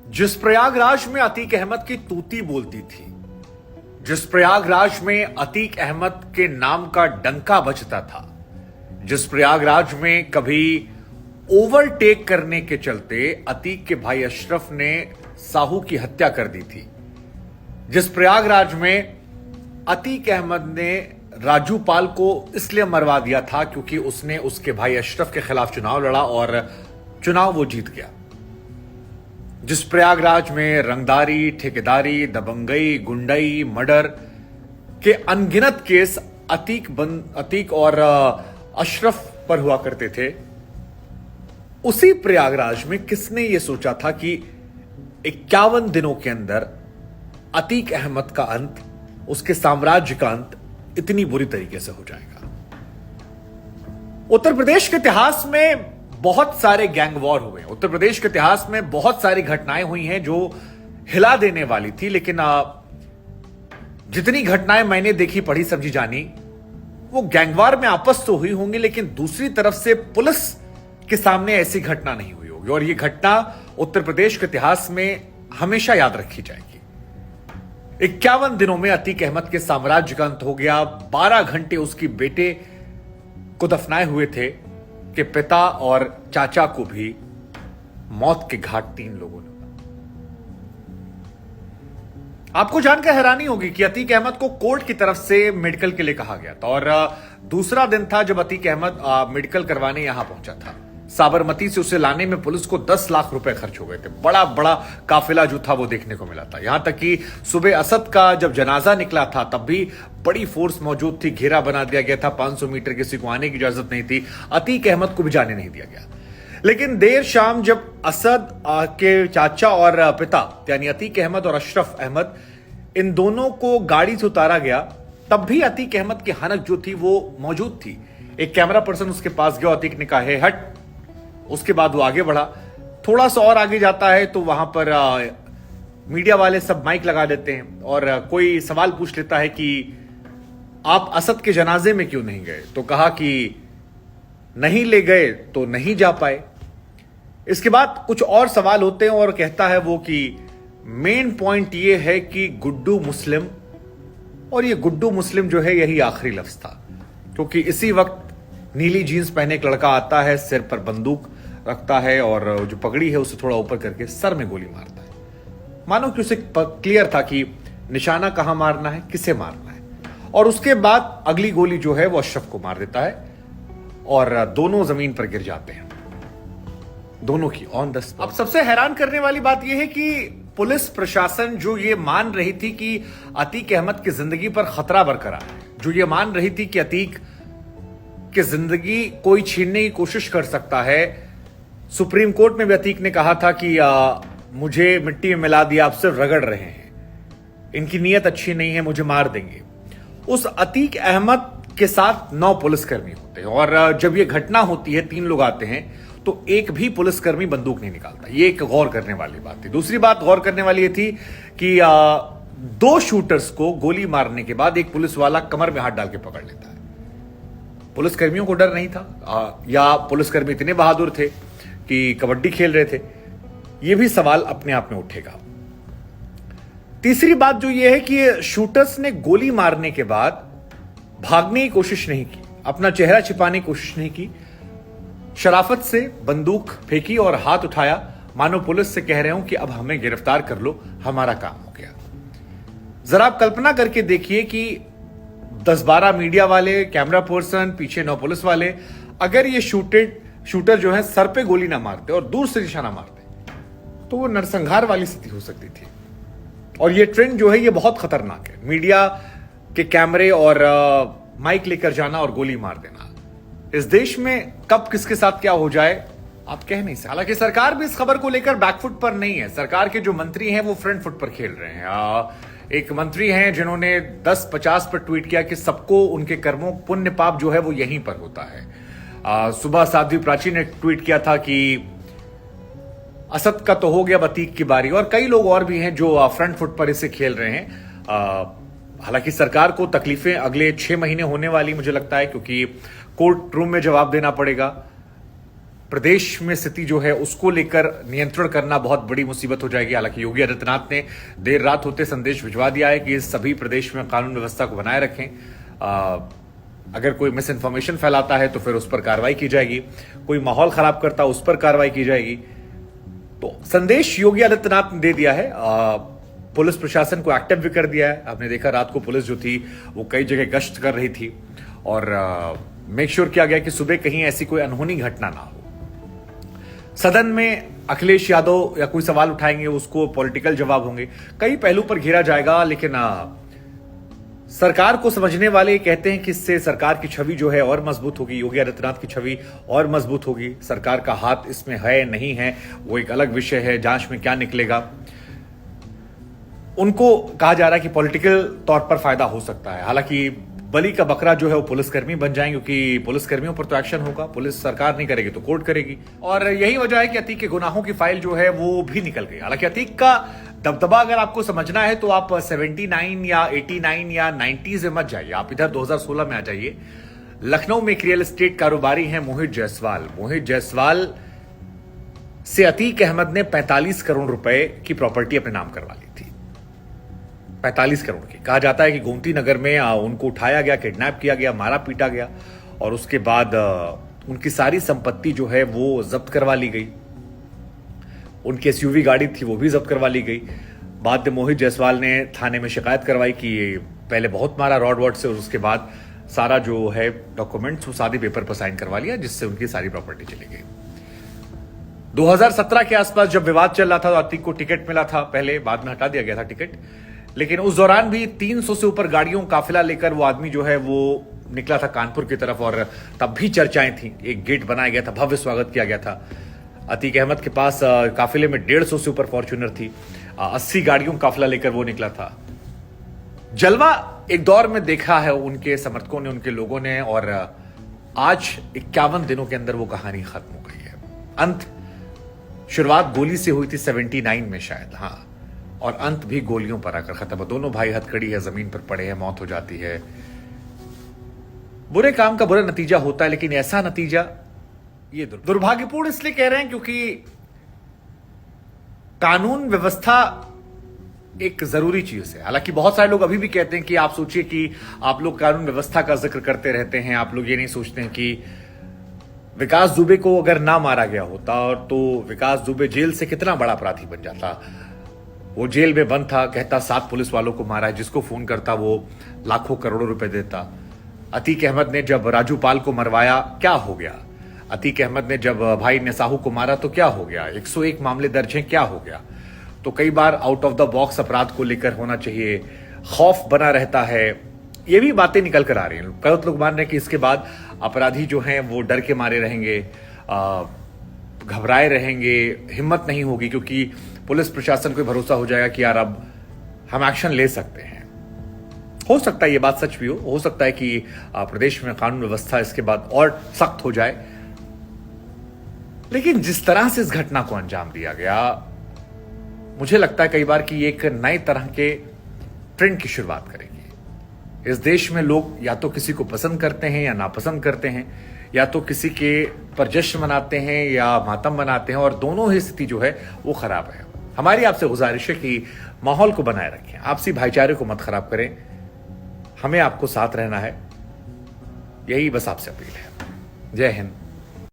जिस प्रयागराज में अतीक अहमद की तूती बोलती थी, जिस प्रयागराज में अतीक अहमद के नाम का डंका बजता था, जिस प्रयागराज में कभी ओवरटेक करने के चलते अतीक के भाई अशरफ ने साहू की हत्या कर दी थी, जिस प्रयागराज में अतीक अहमद ने राजू पाल को इसलिए मरवा दिया था क्योंकि उसने उसके भाई अशरफ के खिलाफ चुनाव लड़ा और चुनाव वो जीत गया, जिस प्रयागराज में रंगदारी, ठेकेदारी, दबंगई, गुंडई, मर्डर के अनगिनत केस अतीक और अशरफ पर हुआ करते थे, उसी प्रयागराज में किसने यह सोचा था कि 51 दिनों के अंदर अतीक अहमद का अंत, उसके साम्राज्य का अंत इतनी बुरी तरीके से हो जाएगा। उत्तर प्रदेश के इतिहास में बहुत सारे गैंग वॉर हुए। उत्तर प्रदेश के इतिहास में बहुत सारी घटनाएं हुई हैं जो हिला देने वाली थी, लेकिन जितनी घटनाएं मैंने देखी, पढ़ी, समझी, जानी, वो गैंगवार में आपस तो हुई होंगी, लेकिन दूसरी तरफ से पुलिस के सामने ऐसी घटना नहीं हुई होगी। और ये घटना उत्तर प्रदेश के इतिहास में हमेशा याद रखी जाएगी। 51 दिनों में अतीक अहमद के साम्राज्य का अंत हो गया। 12 घंटे उसकी बेटे को दफनाए हुए थे कि पिता और चाचा को भी मौत के घाट 3 लोगों ने। आपको जानकर हैरानी होगी कि अतीक अहमद को कोर्ट की तरफ से मेडिकल के लिए कहा गया था और दूसरा दिन था जब अतीक अहमद मेडिकल करवाने यहां पहुंचा था। साबरमती से उसे लाने में पुलिस को 10 लाख रुपए खर्च हो गए थे। बड़ा बड़ा काफिला जो था वो देखने को मिला था। यहां तक कि सुबह असद का जब जनाजा निकला था तब भी बड़ी फोर्स मौजूद थी, घेरा बना दिया गया था। 500 मीटर किसी को आने की इजाजत नहीं थी, अतीक अहमद को भी जाने नहीं दिया गया। लेकिन देर शाम जब असद के चाचा और पिता यानी अतीक अहमद और अशरफ अहमद, इन दोनों को गाड़ी से उतारा गया, तब भी अतीक अहमद की हनक जो थी वो मौजूद थी। एक कैमरा पर्सन उसके पास गया, अतीक ने कहा है हट। उसके बाद वो आगे बढ़ा। थोड़ा सा और आगे जाता है तो वहां पर मीडिया वाले सब माइक लगा देते हैं और कोई सवाल पूछ लेता है कि आप असद के जनाजे में क्यों नहीं गए? तो कहा कि नहीं ले गए तो नहीं जा पाए। इसके बाद कुछ और सवाल होते हैं और कहता है वो कि मेन पॉइंट ये है कि गुड्डू मुस्लिम, और ये गुड्डू मुस्लिम जो है यही आखिरी लफ्ज था, क्योंकि इसी वक्त नीली जीन्स पहने एक लड़का आता है, सिर पर बंदूक रखता है और जो पगड़ी है उसे थोड़ा ऊपर करके सर में गोली मारता है। मानो कि उसे क्लियर था कि निशाना कहां मारना है, किसे मारना है। और उसके बाद अगली गोली जो है वो अशरफ को मार देता है और दोनों जमीन पर गिर जाते हैं, दोनों की ऑन द स्पॉट। अब सबसे हैरान करने वाली बात यह है कि पुलिस प्रशासन जो ये मान रही थी कि अतीक अहमद की जिंदगी पर खतरा बरकरार है, जो ये मान रही थी कि अतीक की जिंदगी कोई छीनने की कोशिश कर सकता है। सुप्रीम कोर्ट में भी अतीक ने कहा था कि मुझे मिट्टी में मिला दिया, आप सिर्फ रगड़ रहे हैं, इनकी नीयत अच्छी नहीं है, मुझे मार देंगे। उस अतीक अहमद के साथ 9 पुलिसकर्मी होते हैं और जब यह घटना होती है, 3 लोग आते हैं, तो एक भी पुलिसकर्मी बंदूक नहीं निकालता। ये एक गौर करने वाली बात थी। दूसरी बात गौर करने वाली ये थी कि 2 शूटर्स को गोली मारने के बाद एक पुलिस वाला कमर में हाथ डाल के पकड़ लेता है। पुलिसकर्मियों को डर नहीं था या पुलिसकर्मी इतने बहादुर थे कि कबड्डी खेल रहे थे? यह भी सवाल अपने आप में उठेगा। तीसरी बात जो यह है कि शूटर्स ने गोली मारने के बाद भागने की कोशिश नहीं की, अपना चेहरा छिपाने की कोशिश नहीं की, शराफत से बंदूक फेंकी और हाथ उठाया, मानो पुलिस से कह रहे हो कि अब हमें गिरफ्तार कर लो, हमारा काम हो गया। जरा आप कल्पना करके देखिए कि 10-12 मीडिया वाले, कैमरा पर्सन, पीछे 9 पुलिस वाले, अगर ये शूटर जो है सर पे गोली ना मारते और दूर से निशाना मारते तो वो नरसंहार वाली स्थिति हो सकती थी। और ये ट्रेंड जो है ये बहुत खतरनाक है। मीडिया के कैमरे और माइक लेकर जाना और गोली मार देना, इस देश में कब किसके साथ क्या हो जाए आप कह नहीं सकते। हालांकि सरकार भी इस खबर को लेकर बैकफुट पर नहीं है। सरकार के जो मंत्री हैं वो फ्रंट फुट पर खेल रहे हैं। एक मंत्री हैं जिन्होंने 10-50 पर ट्वीट किया कि सबको उनके कर्मों पुण्य पाप जो है वो यहीं पर होता है। सुबह साध्वी प्राची ने ट्वीट किया था कि असद का तो हो गया, अतीक की बारी। और कई लोग और भी हैं जो फ्रंट फुट पर इसे खेल रहे हैं। हालांकि सरकार को तकलीफें अगले 6 महीने होने वाली मुझे लगता है, क्योंकि कोर्ट रूम में जवाब देना पड़ेगा, प्रदेश में स्थिति जो है उसको लेकर नियंत्रण करना बहुत बड़ी मुसीबत हो जाएगी। हालांकि योगी आदित्यनाथ ने देर रात होते संदेश भिजवा दिया है कि सभी प्रदेश में कानून व्यवस्था को बनाए रखें। अगर कोई मिस इन्फॉर्मेशन फैलाता है तो फिर उस पर कार्रवाई की जाएगी, कोई माहौल खराब करता है उस पर कार्रवाई की जाएगी। तो संदेश योगी आदित्यनाथ ने दे दिया है। पुलिस प्रशासन को एक्टिव भी कर दिया है। आपने देखा रात को पुलिस जो थी वो कई जगह गश्त कर रही थी और मेक श्योर किया गया कि सुबह कहीं ऐसी कोई अनहोनी घटना ना हो। सदन में अखिलेश यादव या कोई सवाल उठाएंगे उसको पॉलिटिकल जवाब होंगे, कई पहलू पर घेरा जाएगा। लेकिन सरकार को समझने वाले कहते हैं कि इससे सरकार की छवि जो है और मजबूत होगी, योगी आदित्यनाथ की छवि और मजबूत होगी। सरकार का हाथ इसमें है नहीं है वो एक अलग विषय है, जांच में क्या निकलेगा। उनको कहा जा रहा है कि पॉलिटिकल तौर पर फायदा हो सकता है। हालांकि बलि का बकरा जो है वो पुलिसकर्मी बन जाएंगे, क्योंकि पुलिसकर्मियों पर तो एक्शन होगा, पुलिस सरकार नहीं करेगी तो कोर्ट करेगी। और यही वजह है कि अतीक के गुनाहों की फाइल जो है वो भी निकल गई। हालांकि अतीक का दबदबा अगर आपको समझना है तो आप 79 या 89 या 90s में मत जाइए, आप इधर 2016 में आ जाइए। लखनऊ में एक रियल एस्टेट कारोबारी हैं मोहित जायसवाल। मोहित जायसवाल से अतीक अहमद ने 45 करोड़ रुपए की प्रॉपर्टी अपने नाम करवा ली थी। 45 करोड़ की। कहा जाता है कि गोमती नगर में उनको उठाया गया, किडनैप किया गया, मारा पीटा गया और उसके बाद उनकी सारी संपत्ति जो है वो जब्त करवा ली गई। उनकी एसयूवी गाड़ी थी वो भी जब्त करवा ली गई। बाद में मोहित जायसवाल ने थाने में शिकायत करवाई कि पहले बहुत मारा रॉड वॉड से और उसके बाद सारा जो है डॉक्यूमेंट्स वो सादे पेपर पर साइन करवा लिया, जिससे उनकी सारी प्रॉपर्टी चली गई। 2017 के आसपास जब विवाद चल रहा था तो अतीक को टिकट मिला था पहले, बाद में हटा दिया गया था टिकट। लेकिन उस दौरान भी 300 से ऊपर गाड़ियों काफिला लेकर वो आदमी जो है वो निकला था कानपुर की तरफ और तब भी चर्चाएं थी। एक गेट बनाया गया था, भव्य स्वागत किया गया था। अतीक अहमद के पास काफिले में 150 से ऊपर फॉर्च्यूनर थी, 80 गाड़ियों काफिला लेकर वो निकला था। जलवा एक दौर में देखा है उनके समर्थकों ने, उनके लोगों ने, और आज 51 दिनों के अंदर वो कहानी खत्म हो गई है। अंत शुरुआत गोली से हुई थी 79 में शायद, हाँ, और अंत भी गोलियों पर आकर खत्म। दोनों भाई हथकड़ी है, जमीन पर पड़े हैं, मौत हो जाती है। बुरे काम का बुरा नतीजा होता है, लेकिन ऐसा नतीजा ये दुर्भाग्यपूर्ण इसलिए कह रहे हैं क्योंकि कानून व्यवस्था एक जरूरी चीज है। हालांकि बहुत सारे लोग अभी भी कहते हैं कि आप सोचिए कि आप लोग कानून व्यवस्था का जिक्र करते रहते हैं, आप लोग ये नहीं सोचते हैं कि विकास दुबे को अगर ना मारा गया होता और तो विकास दुबे जेल से कितना बड़ा अपराधी बन जाता। वो जेल में बंद था, कहता 7 पुलिस वालों को मारा है, जिसको फोन करता वो लाखों करोड़ों रुपए देता। अतीक अहमद ने जब राजू पाल को मरवाया क्या हो गया? अतीक अहमद ने जब भाई निसाहू को मारा तो क्या हो गया? 101 मामले दर्ज हैं, क्या हो गया? तो कई बार आउट ऑफ द बॉक्स अपराध को लेकर होना चाहिए, खौफ बना रहता है, ये भी बातें निकल कर आ रही हैं। कई लोग मान रहे हैं कि इसके बाद अपराधी जो हैं वो डर के मारे रहेंगे, घबराए रहेंगे, हिम्मत नहीं होगी, क्योंकि पुलिस प्रशासन को भरोसा हो जाएगा कि यार अब हम एक्शन ले सकते हैं। हो सकता है ये बात सच भी हो सकता है कि प्रदेश में कानून व्यवस्था इसके बाद और सख्त हो जाए। लेकिन जिस तरह से इस घटना को अंजाम दिया गया, मुझे लगता है कई बार कि एक नए तरह के ट्रेंड की शुरुआत करेगी। इस देश में लोग या तो किसी को पसंद करते हैं या नापसंद करते हैं, या तो किसी के पर जश्न मनाते हैं या मातम मनाते हैं, और दोनों ही स्थिति जो है वो खराब है। हमारी आपसे गुजारिश है कि माहौल को बनाए रखें, आपसी भाईचारे को मत खराब करें, हमें आपको साथ रहना है, यही बस आपसे अपील है। जय हिंद।